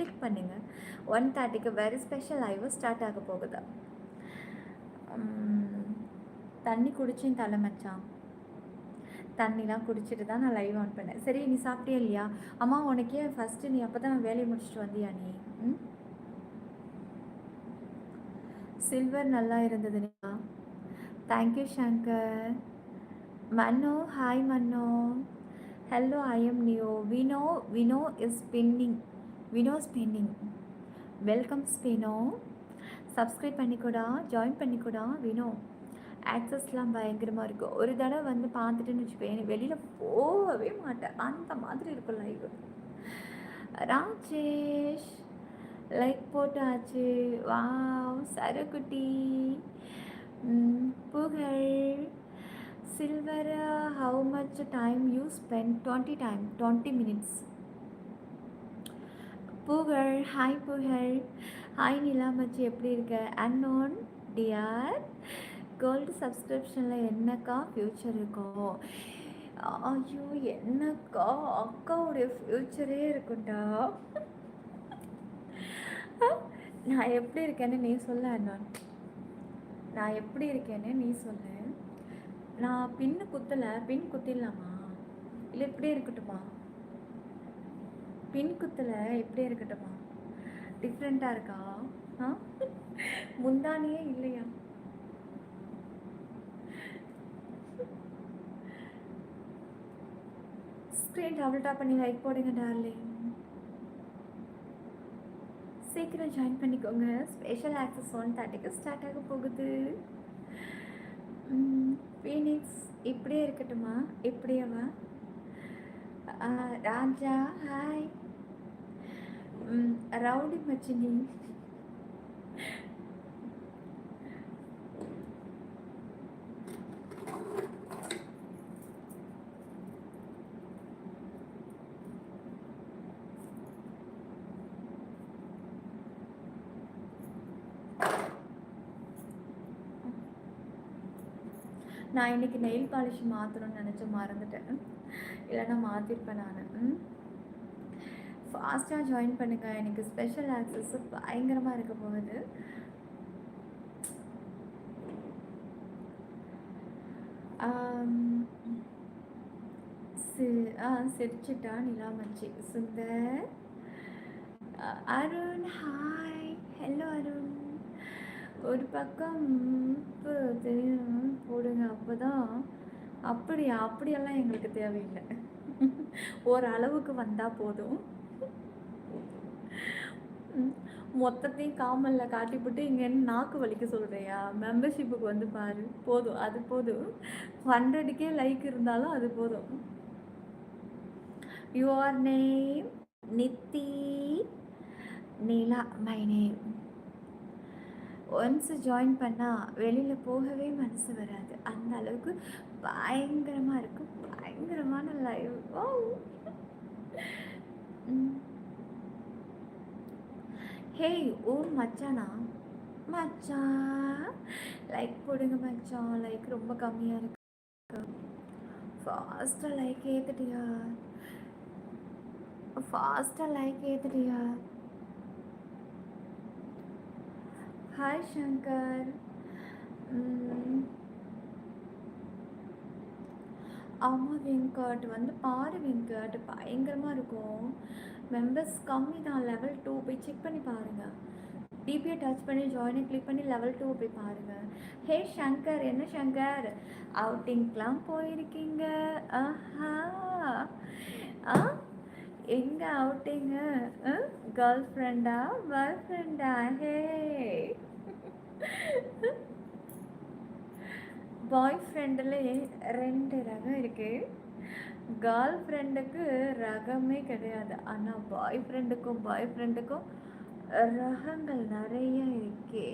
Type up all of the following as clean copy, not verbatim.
Click பண்ணுங்கள். 1:30க்கு very special live start ஆக போகுது. தண்ணி குடிச்சேன் தலை மச்சான். தண்ணிலாம் குடிச்சிட்டு தான் நான் லைவ் ஆன் பண்ணேன். சரி, நீ சாப்பிட்டியா இல்லையா? அம்மா உனக்கே ஃபஸ்ட்டு நீ அப்போ தான் வேலையை முடிச்சுட்டு வந்தியா நீ? சில்வர் நல்லா இருந்ததுயா. Thank you Shankar. Mano, hi Mano. Hello, I am Neo. Vino is spinning. Vino spinning. Welcome ஸ்பினோ. சப்ஸ்கிரைப் பண்ணிக்கூடா, ஜாயின் பண்ணிக்கூடா வினோ. ஆக்சஸ்லாம் பயங்கரமாக இருக்கும். ஒரு தடவை வந்து பார்த்துட்டுன்னு வச்சுக்கோங்க, வெளியில் போகவே மாட்டேன், அந்த மாதிரி இருக்கும் லைவ். ராஜேஷ் லைக் போட்டாச்சு. வாவ் சரக்குட்டி. புகழ். Silver, how much time you spend? 20 minutes. புகழ், ஹாய் புகழ். ஹாய் நிலாமச்சி, எப்படி இருக்க? Unknown dear. கோல்டு சப்ஸ்கிரிப்ஷனில் என்னக்கா ஃப்யூச்சர் இருக்கும்? ஐயோ என்னக்கா, அக்காவுடைய ஃப்யூச்சரே இருக்குண்டா. நான் எப்படி இருக்கேன்னு நீ சொல்ல அண்ணன். நான் எப்படி இருக்கேன்னு நீ சொல்லு. நான் பின்னு குத்தலை, பின் குத்திடலாமா இல்லை இப்படியே இருக்கட்டுமா? பின் குத்தலை, இப்படியே இருக்கட்டுமா? டிஃப்ரெண்ட்டாக இருக்கா? முந்தானியே இல்லையா? ஸ்க்ரீன் டபுள் டாப் பண்ணி லைக் போடுங்க டார்லிங். சீக்கிரம் ஜாயின் பண்ணிக்கோங்க. ஸ்பெஷல் ஆக்சஸ் 1:30க்கு ஸ்டார்ட் ஆக போகுது. ஃபீனிக்ஸ் இப்படியே இருக்கட்டுமா? இப்படியேவா? ராஜா ஹாய். ரவுடி மச்சினி. நான் இன்றைக்கி நெயில் பாலிஷ் மாற்றணும்னு நினச்சி மறந்துட்டேன், இல்லைன்னா மாற்றிருப்பேன் நான். ஃபாஸ்ட்டாக ஜாயின் பண்ணுங்கள். எனக்கு ஸ்பெஷல் ஆக்சஸ் பயங்கரமாக இருக்க போகுது. சிரிச்சிட்டா நிலாமச்சி. சுந்தர். அருண் ஹாய். ஹலோ அருண். ஒரு பக்கம் தெரியும் போடுங்க, அப்போ தான். அப்படியெல்லாம் எங்களுக்கு தேவையில்லை, ஓரளவுக்கு வந்தால் போதும். மொத்தத்தையும் காமலில் காட்டிவிட்டு இங்கே நாக்கு வலிக்க சொல்கிறியா? மெம்பர்ஷிப்புக்கு வந்து பாரு, போதும், அது போதும். 100K லைக் இருந்தாலும் அது போதும். Your name? NITI. Neela my name. Once join பண்ணால் வெளியில் போகவே மனசு வராது, அந்த அளவுக்கு பயங்கரமாக இருக்கும். பயங்கரமான லைவ். ஹே ஓ மச்சானா? மச்சான் லைக் போடுங்க மச்சான். லைக் ரொம்ப கம்மியாக இருக்கு. ஃபாஸ்ட்டாக லைக் ஏற்றுட்டியா? ஃபாஸ்ட்டாக லைக் ஏற்றுட்டியா? ஹாய் சங்கர். ஆமாம் வெங்கட், வந்து பாரு வெங்கட், பயங்கரமாக இருக்கும். மெம்பர்ஸ் கம்மி தான். லெவல் 2 போய் செக் பண்ணி பாருங்கள். டிபியை டச் பண்ணி ஜாயினை கிளிக் பண்ணி லெவல் 2 போய் பாருங்கள். ஹே சங்கர், என்ன சங்கர் அவுட்டிங்க்கெலாம் போயிருக்கீங்க? எங்கே அவுட்டிங்க? கேர்ள் ஃப்ரெண்டா, பாய் ஃப்ரெண்டா? ஹே பாய் ஃப்ரெண்டில் 2 ரகம் இருக்குது. கேர்ள் ஃப்ரெண்டுக்கு ரகமே கிடையாது, ஆனால் பாய் ஃப்ரெண்டுக்கும் ரகங்கள் நிறைய இருக்கே.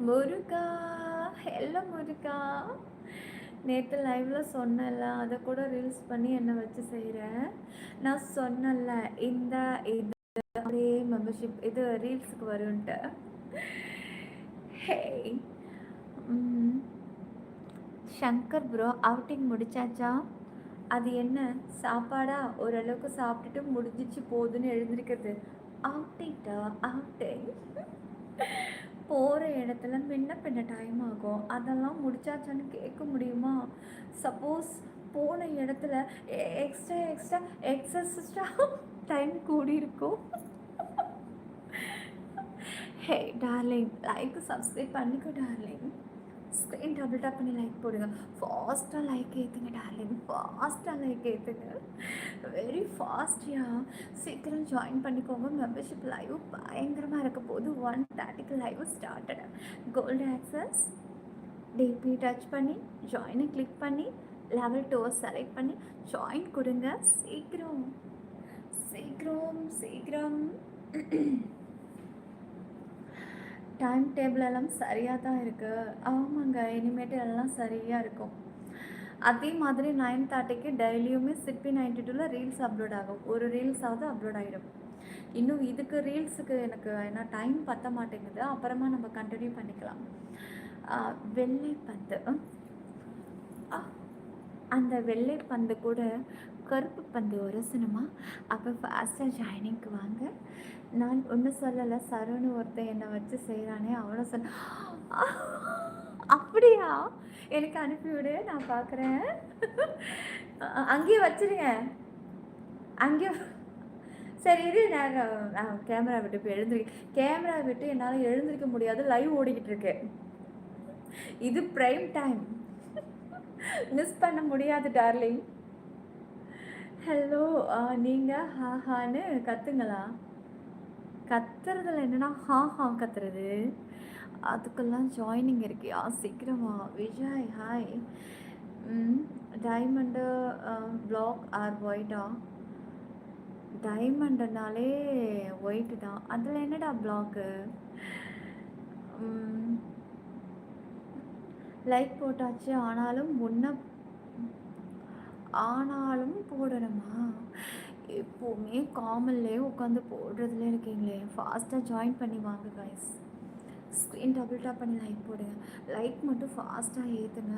முருகா, ஹலோ முருகா. நேற்று லைவில் சொன்னல, அதை கூட ரீல்ஸ் பண்ணி என்னை வச்சு செய்கிறேன். நான் சொன்னல இந்த இது அப்படியே மெம்பர்ஷிப் இது ரீல்ஸுக்கு வரும்ன்ட்டு. ஹே சங்கர் ப்ரோ அவுட்டிங் முடிச்சாச்சா? அது என்ன சாப்பாடா? ஓரளவுக்கு சாப்பிட்டுட்டு முடிஞ்சிச்சு போதுன்னு எழுந்திருக்கிறது. அவுட்டிங்டா அவுட்டிங். போகிற இடத்துல முன்ன பின்ன டைம் ஆகும். அதெல்லாம் முடிச்சாச்சான்னு கேட்க முடியுமா? சப்போஸ் போன இடத்துல எக்ஸ்ட்ரா எக்ஸ்ட்ரா எக்ஸஸ்ட்ரா டைம் கூடி இருக்கும். ஹே டார்லிங், லைக் சப்ஸ்கிரைப் பண்ணிக்கோ டார்லிங். ஸ்க்ரீன் டபுள் டேப் பண்ணி லைக் போடுங்க. ஃபாஸ்ட்டாக லைக் ஏற்றுங்க டார்லிங், ஃபாஸ்ட்டாக லைக் ஏற்றுங்க. வெரி ஃபாஸ்ட்யா. சீக்கிரம் ஜாயின் பண்ணிக்கோங்க. மெம்பர்ஷிப் லைவ் பயங்கரமாக இருக்க போது 1:30க்கு live started. Gold access DP touch பண்ணி ஜாயினை கிளிக் பண்ணி லெவல் 2 செலக்ட் பண்ணி ஜாயின் கொடுங்க. சீக்கிரம் சீக்கிரம் சீக்கிரம். டைம் டேபிள் எல்லாம் சரியாக தான் இருக்குது. ஆமாங்க, இனிமேட்டு எல்லாம் சரியாக இருக்கும். அதே மாதிரி 9:30க்கு டெய்லியுமே சிப்பி 92ல் ரீல்ஸ் அப்லோட் ஆகும். ஒரு ரீல்ஸாவது அப்லோட் ஆகிடும். இன்னும் இதுக்கு ரீல்ஸுக்கு எனக்கு ஏன்னா டைம் பற்ற மாட்டேங்குது. அப்புறமா நம்ம கண்டினியூ பண்ணிக்கலாம். வெள்ளை பந்து, அந்த வெள்ளை பந்து கூட கருப்பு பந்து உரசணுமா? அப்போ ஃபாஸ்ட்டாக ஜாயினிங்க்கு வாங்க. நான் ஒன்றும் சொல்லலை, சரவணு ஒருத்தன் என்னை வச்சு செய்கிறானே அவனை சொன்ன. அப்படியா? எனக்கு அனுப்பிவிடு, நான் பார்க்குறேன். அங்கேயே வச்சுருங்க, அங்கேயே. சரி இரு, நான் கேமரா விட்டு இப்போ கேமரா விட்டு என்னால் எழுந்திருக்க முடியாது, லைவ் ஓடிக்கிட்டு இருக்கு. இது ப்ரைம் டைம், மிஸ் பண்ண முடியாது டார்லிங். ஹலோ, நீங்கள் ஹாஹான்னு கத்துங்களா? கத்துறதுல என்னன்னா ஹா கத்துறது, அதுக்கெல்லாம் ஜாயினிங் இருக்கியா? சீக்கிரமா. Vijay hi. Diamond black or ஒயிட்டா? டைமண்டுனாலே ஒயிட்டு தான், அதில் என்னடா பிளாக்கு? லைக் போட்டாச்சு, ஆனாலும் போடணுமா? எப்போவுமே காமல்லே உட்காந்து போடுறதுல இருக்கீங்களே, ஃபாஸ்ட்டாக ஜாயின் பண்ணி வாங்க கைஸ். ஸ்க்ரீன் டபுள் டேப் பண்ணி லைக் போடுங்க. லைக் மட்டும் ஃபாஸ்ட்டாக ஏற்றுங்க,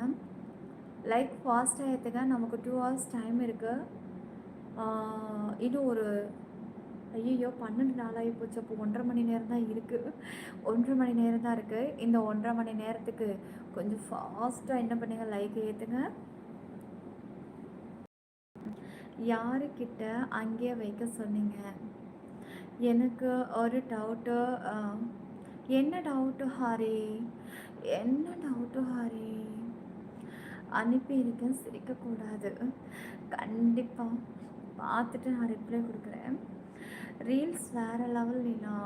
லைக் ஃபாஸ்ட்டாக ஏற்றுங்க. நமக்கு 2 hours டைம் இருக்குது. இன்னும் ஒரு ஐயோ 12 நாளாகி போச்சு. அப்போ 1.5 மணி நேரம் தான் இருக்குது. 1.5 மணி நேரம் தான் இருக்குது. இந்த 1.5 மணி நேரத்துக்கு கொஞ்சம் ஃபாஸ்ட்டாக என்ன பண்ணுங்க, லைக் ஏற்றுங்க. யாருக்கிட்ட அங்கேயே வைக்க சொன்னீங்க? எனக்கு ஒரு டவுட்டு. என்ன டவுட்டு ஹாரி? என்ன டவுட்டு ஹாரி? அனுப்பியிருக்கேன், சிரிக்கக்கூடாது. கண்டிப்பாக பார்த்துட்டு நான் ரிப்ளை கொடுக்குறேன். ரீல்ஸ் வேறு லெவல்னா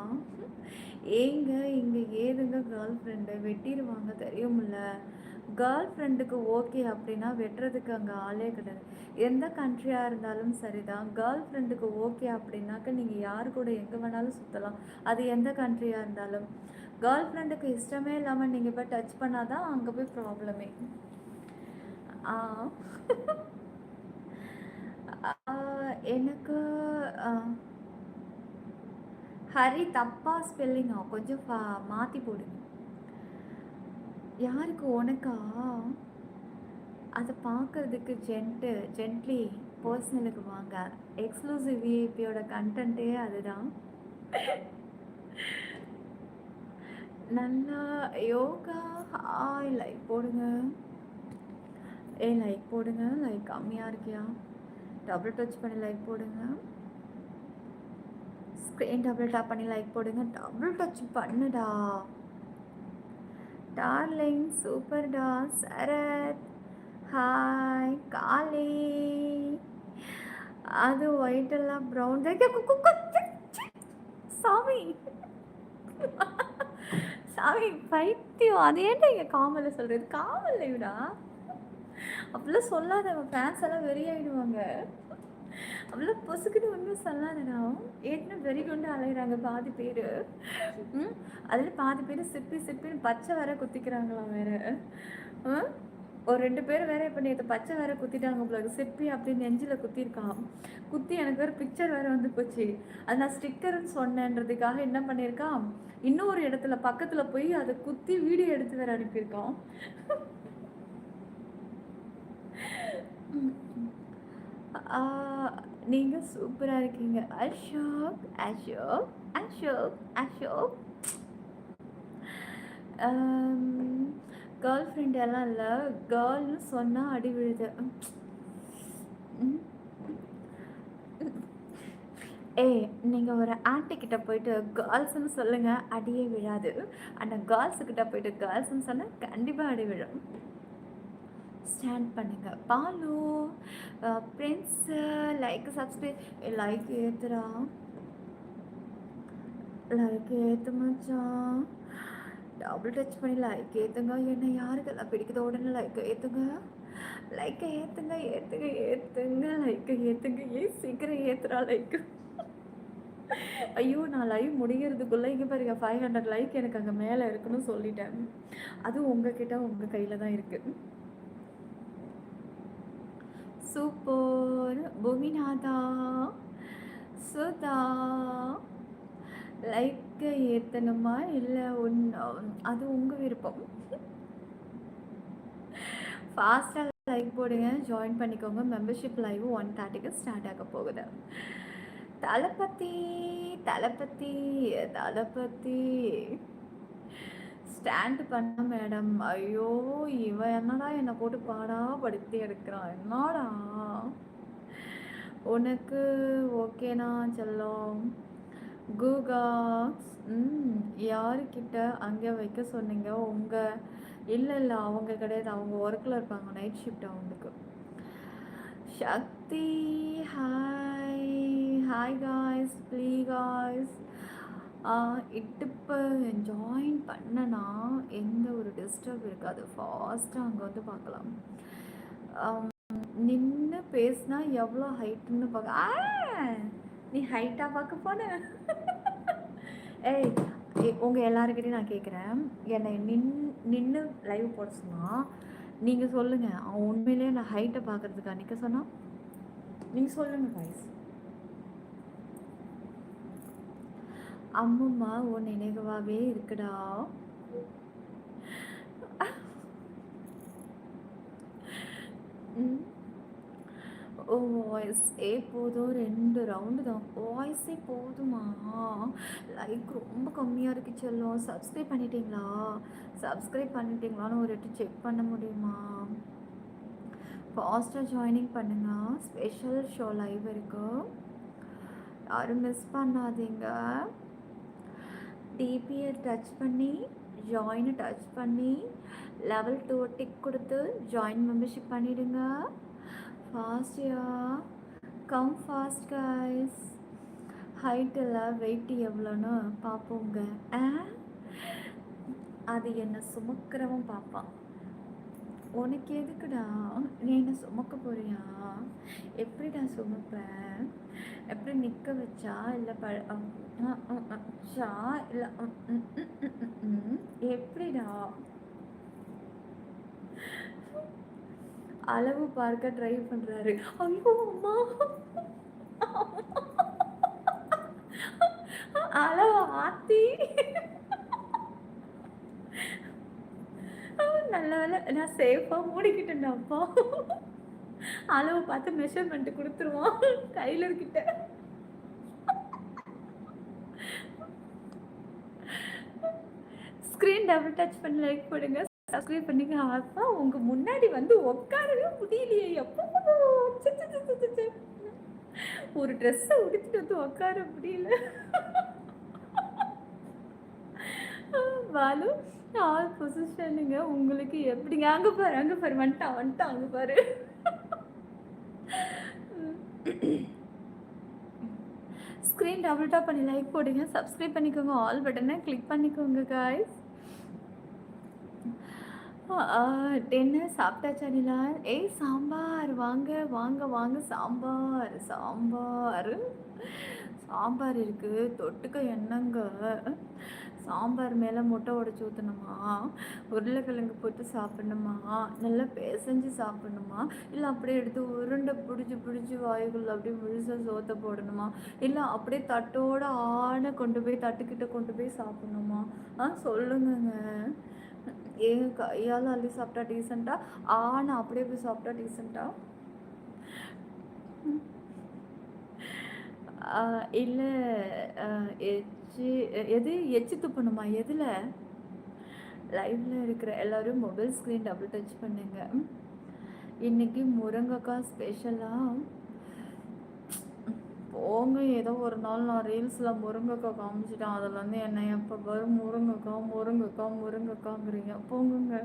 ஏங்க இங்கே ஏதுங்க கேர்ள் ஃப்ரெண்டு வெட்டிடுவாங்க தெரியுமில்ல. கேர்ள் ஃப்ரெண்டுக்கு ஓகே அப்படின்னா வெட்டுறதுக்கு அங்கே ஆளே கிடையாது. எந்த கண்ட்ரியாக இருந்தாலும் சரிதான். கேர்ள் ஃப்ரெண்டுக்கு ஓகே அப்படின்னாக்க நீங்கள் யார் கூட எங்கே வேணாலும் சுற்றலாம், அது எந்த கண்ட்ரியாக இருந்தாலும். கேர்ள் ஃப்ரெண்டுக்கு இஷ்டமே இல்லாமல் நீங்கள் போய் டச் பண்ணாதான் அங்கே போய் ப்ராப்ளமே. எனக்கு ஹரி தப்பாக ஸ்பெல்லிங்கா, கொஞ்சம் மாற்றி போடுங்க. யாருக்கு? உனக்கா? அதை பார்க்குறதுக்கு ஜென்ட்லி பர்சனலுக்கு வாங்க. எக்ஸ்க்ளூசிவ் விஐபியோட கண்டென்ட்டே அதுதான். நல்லா யோகா ஹாய், லைக் போடுங்க. லைக் போடுங்க. லைக் கம்மியாக இருக்கியா? டபுள் டச் பண்ணி லைக் போடுங்க. ஸ்க்ரீன் டபுள் டேப் பண்ணி லைக் போடுங்க. டபுள் டச் பண்ணுடா டார்லிங். சூப்பர்டா சரத் ஹாய். காளி, அது ஒயிட்டெல்லாம் ப்ரௌன் சாமி சாமி பைத்தியம். அது ஏன்டா இங்கே காமலில் சொல்கிறது? காமல் விடா அப்படிலாம் சொல்லாத, ஃபேன்ஸ் எல்லாம் வெறி ஆகிடுவாங்க. அவ்வளோ பொசுக்குன்னு ஒன்றும் சொல்லாதடா. ஏற்கனவே வெறி கொண்டு அலைகிறாங்க பாதி பேர். அதில் பாதி பேர் சிப்பின்னு பச்சை வேற குத்திக்கிறாங்களாம் வேற. ஒரு 2 பேர் வேற இப்போ நேற்று பச்சை வேற குத்திட்டாங்க உங்களுக்கு. சிப்பி அப்படின்னு நெஞ்சில் குத்திருக்கான். குத்தி எனக்கு வேறு பிக்சர் வேற வந்து போச்சு. அது நான் ஸ்டிக்கர்னு சொன்னேன்றதுக்காக என்ன பண்ணியிருக்கான், இன்னொரு இடத்துல பக்கத்தில் போய் அதை குத்தி வீடியோ எடுத்து வேற அனுப்பியிருக்கான். ஆ, நீங்க சூப்பரா இருக்கீங்க. அசோக், அசோக், அசோக், அசோக். கேர்ள் ஃப்ரெண்ட் எல்லாம் இல்லை, கேர்ள்னு சொன்னால் அடி விழுது. ம். ஏய், நீங்கள் ஒரு ஆன்ட்டி கிட்ட போயிட்டு கேர்ள்ஸ்ன்னு சொல்லுங்கள், அடியே விழாது. ஆனால் கேர்ள்ஸுக்கிட்ட போயிட்டு கேர்ள்ஸ்ன்னு சொன்னால் கண்டிப்பாக அடி விழும். ஸ்டாண்ட் பண்ணுங்க. Balu prince like subscribe, like ஏற்றுறா, லைக் ஏற்று மச்சான். டபுள் டச் பண்ணி லைக் ஏற்றுங்க. என்ன யாருக்கெல்லாம் பிடிக்குதோ உடனே லைக் ஏற்றுங்க, லைக்கை ஏற்றுங்க, ஏற்றுங்க, ஏற்றுங்க, லைக்கை ஏற்றுங்க. ஏன் சீக்கிரம் ஏற்றுறா லைக்கு. ஐயோ, நான் லைவ் முடிகிறதுக்குள்ளே இங்கே பாருங்க 500 லைக் எனக்கு அங்கே மேலே இருக்குன்னு சொல்லிட்டேன். அதுவும் உங்ககிட்ட உங்கள் கையில் தான் இருக்குது. சூப்பர் பூமிநாதா, சுதா, லைக்கை ஏற்றணுமா இல்லை அது உங்கள் விருப்பம். ஃபாஸ்ட்டாக லைக் போடுங்க, ஜாயின் பண்ணிக்கோங்க. மெம்பர்ஷிப் லைவ் 1:30க்கு ஸ்டார்ட் ஆக போகுது. தளபதி தளபதி தளபதி ஸ்டாண்ட் பண்ண மேடம். ஐயோ, இவன் என்னடா என்னை போட்டு பாடா படுத்தி எடுக்கிறான். என்னடா உனக்கு ஓகேனா செல்லம்? கூகா யாருக்கிட்ட அங்கே வைக்க சொன்னீங்க? உங்கள் இல்லை அவங்க கிடையாது, அவங்க ஒர்க்கில் இருப்பாங்க, நைட் ஷிஃப்ட் அவங்களுக்கு. Shakti hi hi guys, please guys. இப்போ ஜாயின் பண்ணனா எந்த ஒரு டிஸ்டர்ப் இருக்காது, ஃபாஸ்ட்டாக அங்கே வந்து பார்க்கலாம். நின்று பேசினா எவ்வளோ ஹைட்டுன்னு பார்க்க. நீ ஹைட்டாக பார்க்க போன. ஏய், உங்கள் எல்லாருக்கிட்டையும் நான் கேட்குறேன், என்னை நின்று லைவ் போட சொன்னால் நீங்கள் சொல்லுங்கள், அவன் உண்மையிலேயே நான் ஹைட்டை பார்க்குறதுக்கு நிற்க சொன்னால் நீங்கள் சொல்லுங்கள் காய்ஸ். அம்மம்மா உன் நினைவாகவே இருக்குடா. ஓ, வாய்ஸே போதும், 2 ரவுண்டு தான். வாய்ஸே போதுமா? லைக் ரொம்ப கம்மியாக இருக்கு செல்லம். சப்ஸ்கிரைப் பண்ணிட்டீங்களா? சப்ஸ்கிரைப் பண்ணிட்டீங்களான்னு ஒரு வாட்டி செக் பண்ண முடியுமா? ஃபாஸ்ட்டாக ஜாயினிங் பண்ணுங்க. ஸ்பெஷல் ஷோ லைவ் இருக்கு, யாரும் மிஸ் பண்ணாதீங்க. டிபியை டச் பண்ணி ஜாயினை டச் பண்ணி லெவல் 2 டிக் கொடுத்து ஜாயின் மெம்பர்ஷிப் பண்ணிவிடுங்க. ஃபாஸ்டியா கம் ஃபாஸ்ட் கைஸ். ஹைட்டில் வெயிட் எவ்வளோன்னு பார்ப்போங்க. அது என்னை சுமக்கிறவன் பார்ப்பான். உனக்கு எதுக்குடா? நீ என்ன சுமக்க போறியா? எப்படிடா சுமப்பேன்? எப்படி நிற்க வச்சா இல்லை இல்லை எப்படிடா? அளவு பார்க்க ட்ரை பண்ணுறாரு. ஐயோ அம்மா, அளவு ஆத்தி. நல்ல வேலை நான் சேஃபாக மூடிக்கிட்டேன்டாப்பா. அளவு பார்த்து மெஷர்மெண்ட் கொடுத்துருவான் டைலர்கிட்ட. ஸ்க்ரீன் டபுள் டச் பண்ணி லைக் போடுங்க, சப்ஸ்கிரைப் பண்ணிங்க. அப்பா உங்கள் முன்னாடி வந்து உட்காரவே முடியலையே. எப்போ ஒரு ட்ரெஸ்ஸை உடுத்திட்டு வந்து உட்கார முடியல. பாலு ஆல் பொசிஷனுங்க உங்களுக்கு எப்படிங்க? அங்கே பாரு, அங்கே பாரு, வந்துட்டான் அங்கே பாரு. ஸ்க்ரீன் டபுள் டாப் பண்ணி லைக் போடுங்க, சப்ஸ்கிரைப் பண்ணிக்கோங்க, ஆல் பட்டனை கிளிக் பண்ணிக்கோங்க காய்ஸ். என்ன சாப்பிட்டாச்சா நிலா? ஏய் சாம்பார், வாங்க வாங்க வாங்க, சாம்பார் சாம்பார் சாம்பார் இருக்குது. தொட்டுக்க என்னங்க? சாம்பார் மேலே முட்டை உடச்சி ஊற்றணுமா? உருளைக்கிழங்கு போட்டு சாப்பிட்ணுமா? நல்லா பிசைஞ்சு சாப்பிட்ணுமா? இல்லை அப்படியே எடுத்து உருண்டை பிடிச்சி வாய்க்குள்ள அப்படியே முழுசாக சோத்தை போடணுமா? இல்லை அப்படியே தட்டோட ஆன கொண்டு போய் தட்டுக்கிட்ட கொண்டு போய் சாப்பிட்ணுமா? சொல்லுங்கங்க. ஏன் கையால் அள்ளி சாப்பிட்டா டீசெண்டாக, ஆனால் அப்படியே போய் சாப்பிட்டா டீசெண்டாக? ஆ இல்ல அ எச்சு எது எச்சு துப்பணுமா? எதுல? லைவ்ல இருக்கிற எல்லாரும் மொபைல் ஸ்க்ரீன் டபுள் டச் பண்ணுங்க. இன்னைக்கு முருங்கக்காய் ஸ்பெஷலா? போங்க, ஏதோ ஒரு நாள் நான் ரீல்ஸ்ல முருங்கக்காய் காமிச்சுட்டேன். அதுலேருந்து என்ன எப்போ பாரு முருங்கக்காய் முருங்கக்காய் முருங்கக்காய்ங்கிறீங்க. போங்கங்க.